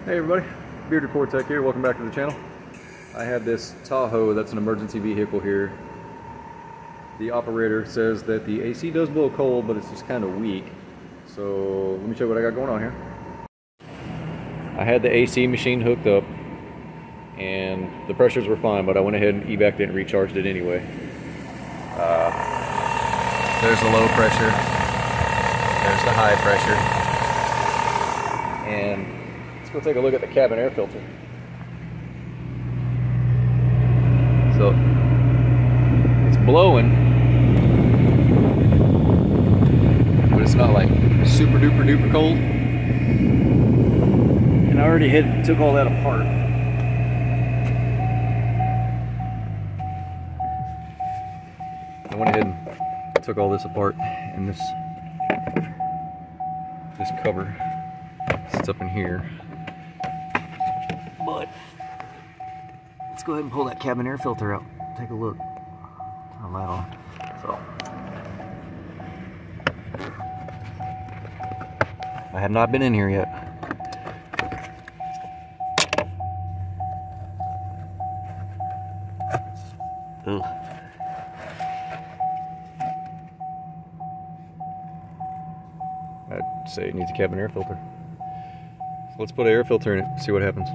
Hey everybody, Bearded Ford Tech here. Welcome back to the channel. I have this Tahoe that's an emergency vehicle here. The operator says that the AC does blow cold, but it's just kind of weak. So let me show you what I got going on here. I had the AC machine hooked up and the pressures were fine, but I went ahead and evac it and recharged it anyway. There's the low pressure. There's the high pressure. And let's go take a look at the cabin air filter. So it's blowing, but it's not like super duper duper cold. And I already took all that apart. I went ahead and took all this apart, and this cover sits up in here. But let's go ahead and pull that cabin air filter out. Take a look. Turn the light on. So I have not been in here yet. Ugh. I'd say it needs a cabin air filter. So let's put an air filter in it, see what happens.